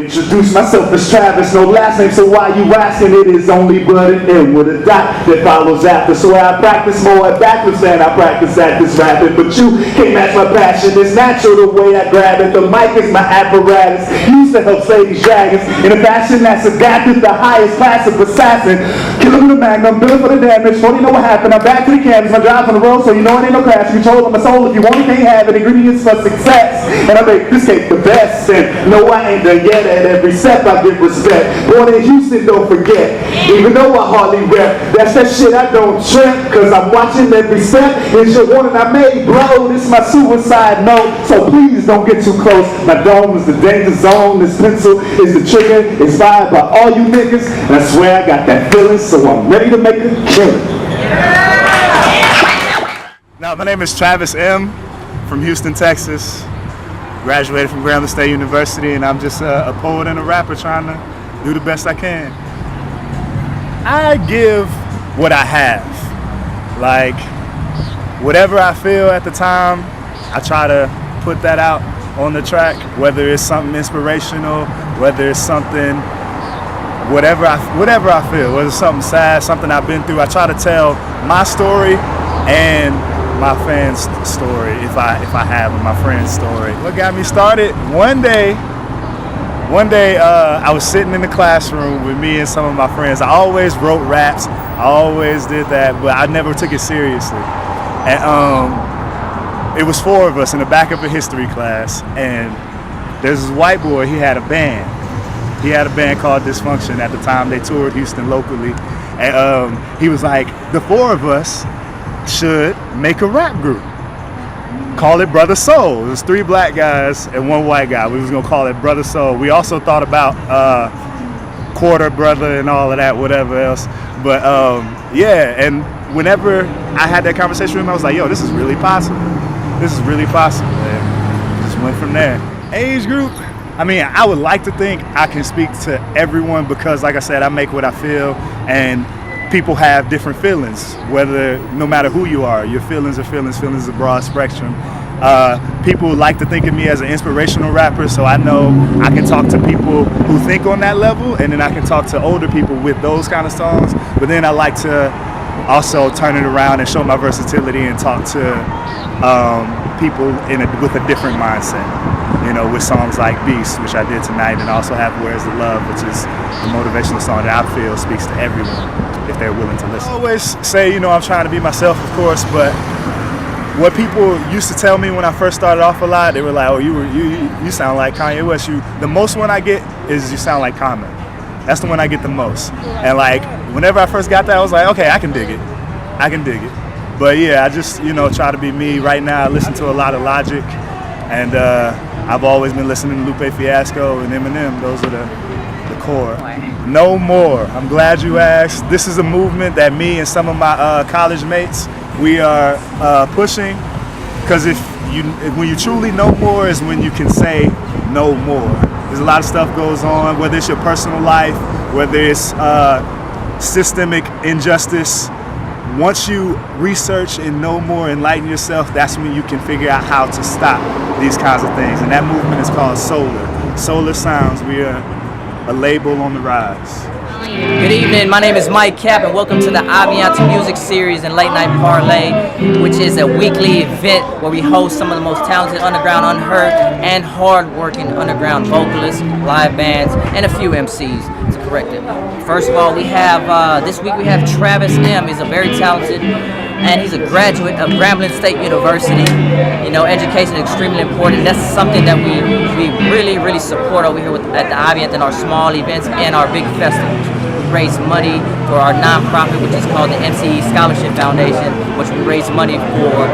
Introduce myself as Travis, no last name, so why you asking? It is only but an N with a dot that follows after. So I practice more at backwards than I practice at this rapping. But you can't match my passion, it's natural the way I grab it. The mic is my apparatus, used to help slay these dragons in a fashion that's adapted the highest class of assassin. Killing with a magnum, billing for the damage, 40 know what happened. I'm back to the canvas, my drive on the road, so you know it ain't no crash. Control of my soul, if you want it, can't have it. Ingredients for success, and I make this cake the best. And no, I ain't done yet. At every step I give respect. Born in Houston, don't forget. Even though I hardly rap, that's that shit I don't trip. Cause I'm watching every step. It's your warning I made, bro. This is my suicide note. So please don't get too close. My dome is the danger zone. This pencil is the trigger. Inspired by all you niggas. And I swear I got that feeling. So I'm ready to make a killing. Now, my name is Travis M. from Houston, Texas. Graduated from Grambling State University, and I'm just a poet and a rapper trying to do the best I can. I give what I have. Like, whatever I feel at the time, I try to put that out on the track, whether it's something inspirational, whether it's something, whatever I feel, whether it's something sad, something I've been through. I try to tell my story and my fans' story, if I have, my friend's story. What got me started? One day, I was sitting in the classroom with me and some of my friends. I always wrote raps, I always did that, but I never took it seriously. And it was 4 of us in the back of a history class, and there's this white boy. He had a band. He had a band called Dysfunction. At the time, they toured Houston locally, and he was like, the 4 of us should make a rap group. Call it Brother Soul. It was 3 black guys and 1 white guy. We was gonna call it Brother Soul. We also thought about Quarter Brother and all of that, whatever else. But yeah, and whenever I had that conversation with him, I was like, yo, this is really possible. This is really possible. And just went from there. Age group, I mean, I would like to think I can speak to everyone because, like I said, I make what I feel, and people have different feelings, no matter who you are. Your feelings are feelings. Feelings is a broad spectrum. People like to think of me as an inspirational rapper, so I know I can talk to people who think on that level, and then I can talk to older people with those kind of songs. But then I like to also turn it around and show my versatility and talk to people with a different mindset. You know, with songs like Beast, which I did tonight, and also have Where's the Love, which is a motivational song that I feel speaks to everyone if they're willing to listen. I always say, you know, I'm trying to be myself, of course, but what people used to tell me when I first started off a lot, they were like, oh, you sound like Kanye West. The most one I get is you sound like Common. That's the one I get the most. And like, whenever I first got that, I was like, okay, I can dig it. I can dig it. But yeah, I just, you know, try to be me. Right now, I listen to a lot of Logic, and I've always been listening to Lupe Fiasco and Eminem. Those are the core. No More. I'm glad you asked. This is a movement that me and some of my college mates, we are pushing, because when you truly know more is when you can say no more. There's a lot of stuff goes on, whether it's your personal life, whether it's systemic injustice. Once you research and know more, enlighten yourself, that's when you can figure out how to stop these kinds of things. And that movement is called Solar. Solar Sounds. We are a label on the rise. Good evening, my name is Mike Cap, and welcome to the Aviante Music Series and Late Night Parlay, which is a weekly event where we host some of the most talented underground, unheard, and hard-working underground vocalists, live bands, and a few MCs, to correct it. First of all, we have, this week we have Travis M. He's a very talented, and he's a graduate of Grambling State University. You know, education is extremely important. That's something that we really support over here at the Aviante in our small events and our big festivals. We raise money for our nonprofit, which is called the MCE Scholarship Foundation, which we raise money for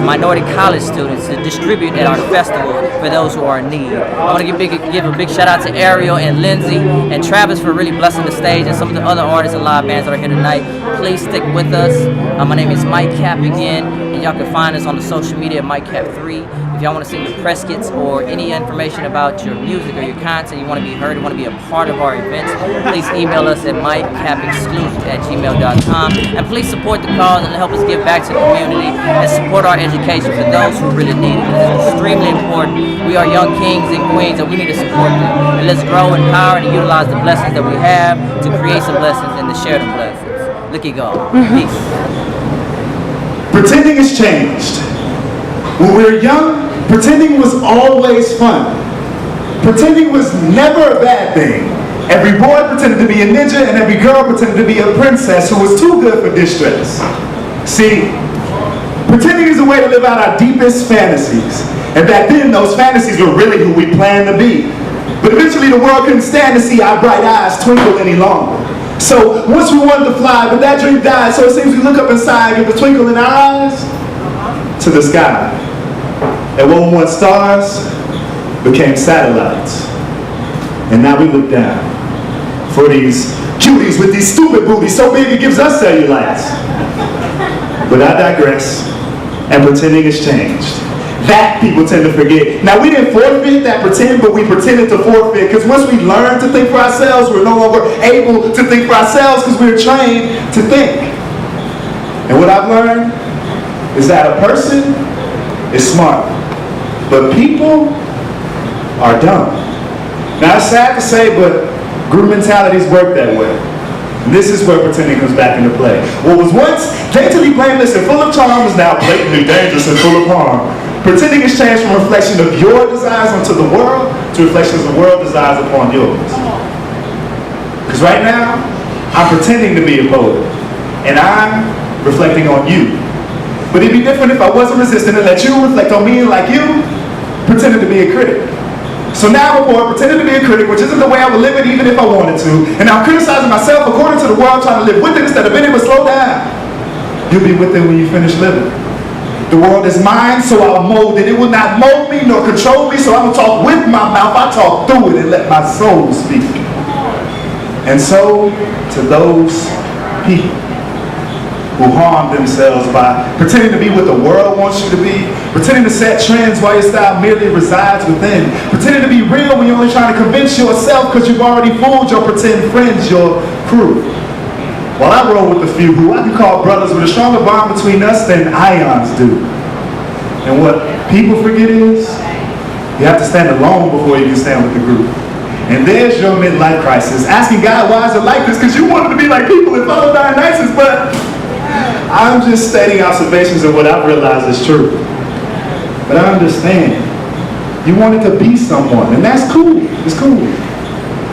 minority college students to distribute at our festival for those who are in need. I want to give a big shout out to Ariel and Lindsay and Travis for really blessing the stage, and some of the other artists and live bands that are here tonight. Please stick with us. My name is Mike Cap again, and y'all can find us on the social media, MikeCap3. If y'all want to see the press kits or any information about your music or your content, you want to be heard and want to be a part of our events, please email us at mikecapexclusive@gmail.com. And please support the cause and help us give back back to the community and support our education for those who really need it. It's extremely important. We are young kings and queens, and we need to support them. And let's grow, empower, and utilize the blessings that we have to create some blessings and to share them blessings. Look at God. Peace. Pretending has changed. When we were young, pretending was always fun. Pretending was never a bad thing. Every boy pretended to be a ninja and every girl pretended to be a princess who was too good for distress. See, pretending is a way to live out our deepest fantasies. And back then, those fantasies were really who we planned to be. But eventually the world couldn't stand to see our bright eyes twinkle any longer. So once we wanted to fly, but that dream died, so it seems we look up inside and get the twinkle in our eyes to the sky. And what were once stars became satellites. And now we look down for these cuties with these stupid booties so big it gives us cellulites. But I digress, and pretending has changed. That people tend to forget. Now we didn't forfeit that pretend, but we pretended to forfeit, because once we learned to think for ourselves, we're no longer able to think for ourselves because we were trained to think. And what I've learned is that a person is smart, but people are dumb. Now it's sad to say, but group mentalities work that way. And this is where pretending comes back into play. What was once daintily blameless and full of charm is now blatantly dangerous and full of harm. Pretending has changed from a reflection of your desires onto the world to reflections of the world desires upon yours. Because right now, I'm pretending to be a poet, and I'm reflecting on you. But it'd be different if I wasn't resistant and let you reflect on me, and like you, pretended to be a critic. So now I'm a poet, pretending to be a critic, which isn't the way I would live it even if I wanted to. And I'm criticizing myself according to the world, trying to live with it instead of in it, but slow down. You'll be with it when you finish living. The world is mine, so I'll mold it. It will not mold me nor control me, so I don't talk with my mouth. I talk through it and let my soul speak. And so, to those people who harm themselves by pretending to be what the world wants you to be, pretending to set trends while your style merely resides within, pretending to be real when you're only trying to convince yourself because you've already fooled your pretend friends, your crew. While I roll with a few who I can call brothers with a stronger bond between us than ions do. And what people forget is, you have to stand alone before you can stand with the group. And there's your midlife crisis, asking God, why is it like this? Because you wanted to be like people and follow Dionysus, but I'm just stating observations of what I've realized is true. But I understand. You wanted to be someone, and that's cool. It's cool.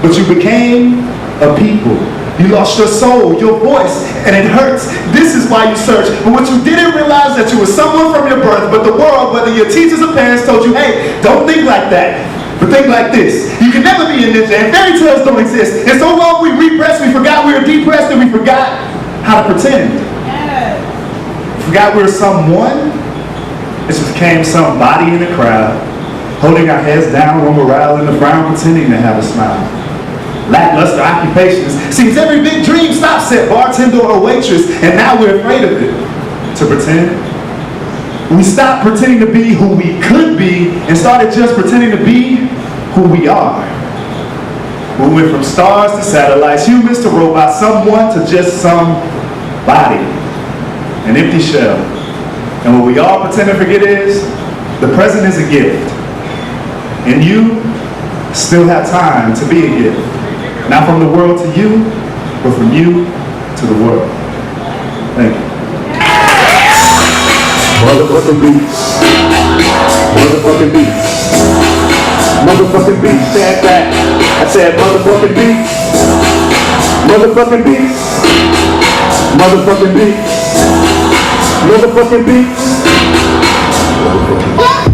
But you became a people. You lost your soul, your voice, and it hurts. This is why you search. But what you didn't realize that you were someone from your birth, but the world, whether your teachers or parents, told you, hey, don't think like that. But think like this. You can never be a ninja, and fairy tales don't exist. And so long we repressed, we forgot we were depressed, and we forgot how to pretend. Forgot we were someone. It just became somebody in the crowd, holding our heads down, low morale in the frown, pretending to have a smile. Lackluster occupations. Seems every big dream stops at bartender or waitress, and now we're afraid of it. To pretend. We stopped pretending to be who we could be and started just pretending to be who we are. We went from stars to satellites, humans to robots, someone to just somebody. An empty shell. And what we all pretend to forget is, the present is a gift. And you still have time to be a gift. Not from the world to you, but from you to the world. Thank you. Motherfucking beats. Motherfucking beats. Motherfucking beats. Said that. I said motherfucking beats. Motherfucking beats. Motherfucking beats. Motherfucking beats.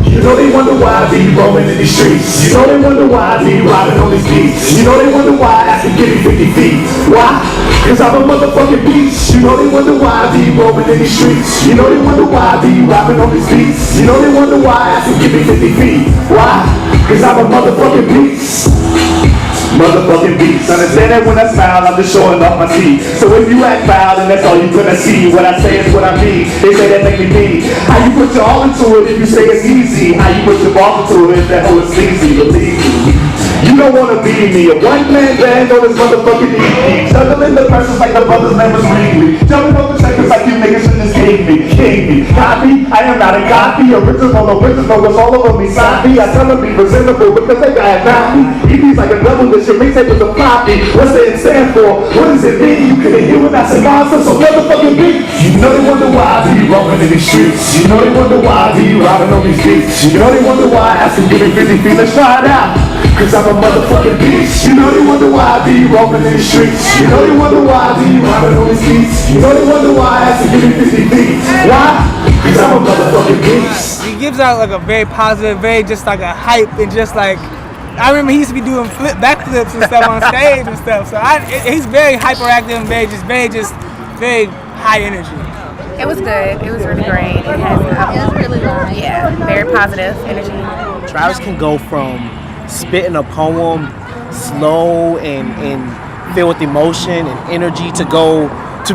You know they wonder why I be roaming in these streets. You know they wonder why I be robbing on these beats. You know they wonder why I have to give me 50 feet. Why? Cause I'm a motherfucking beast. You know they wonder why I be roaming in these streets. You know they wonder why I be robbing on these beats. You know they wonder why I have to give me 50 feet. Why? Cause I'm a motherfucking beast. Motherfucking beats. Understand that when I smile, I'm just showing off my teeth. So if you act foul, then that's all you gonna see. What I say is what I mean. They say that make me mean. How you put your all into it if you say it's easy? How you put your ball into it if that hoe is sleazy? Believe me. You don't wanna be me. A one-man band on this motherfucking EP. Juggling the persons like the brothers' name was Reed. Jumping over checkers like you niggas in this game. king me. Copy, I am not a copy. Original, what's all over me. Sloppy, I tell them be presentable because they got not me. EP's like a double list, your mixtape is a floppy. What's the stand for? What does it mean? You couldn't hear when I said monster, so motherfucking beat. You know they wonder why I be roaming in these streets. You know they wonder why I be riding on these beats. You know they wonder why I ask them give me 50 feet. Let's try it out. Cause I'm a motherfucking beast. You know they wonder why I be roaming in the streets. You know they wonder why I be riding on these beats. You know they wonder why I have to give me 50 feet. Why? Cause I'm a motherfucking beast. He gives out like a very positive, very just like a hype and just like, I remember he used to be doing backflips and stuff on stage and stuff. So he's very hyperactive and very high energy. It was good. It was really great. It was really nice. Yeah, very positive energy. Travis can go from spitting a poem slow and filled with emotion and energy to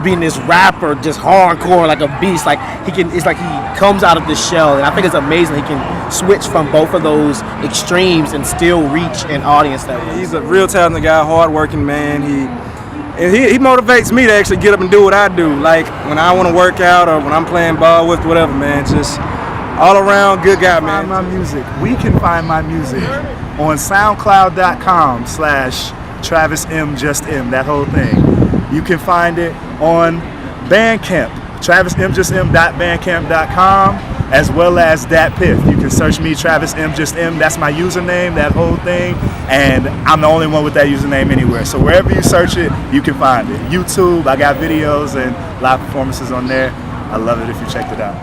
being this rapper just hardcore like a beast. Like it's like he comes out of the shell, and I think it's amazing he can switch from both of those extremes and still reach an audience that way. He's a real talented guy, hardworking man. He motivates me to actually get up and do what I do. Like when I want to work out or when I'm playing ball with whatever, man. Just all around good guy, man. Find my music. We can find my music on SoundCloud.com/Travis M Just M. That whole thing. You can find it on Bandcamp, TravisMJustM.bandcamp.com, as well as DatPiff. You can search me, Travis M Just M. That's my username. That whole thing, and I'm the only one with that username anywhere. So wherever you search it, you can find it. YouTube, I got videos and live performances on there. I love it if you checked it out.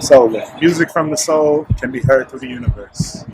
So, music from the soul can be heard through the universe.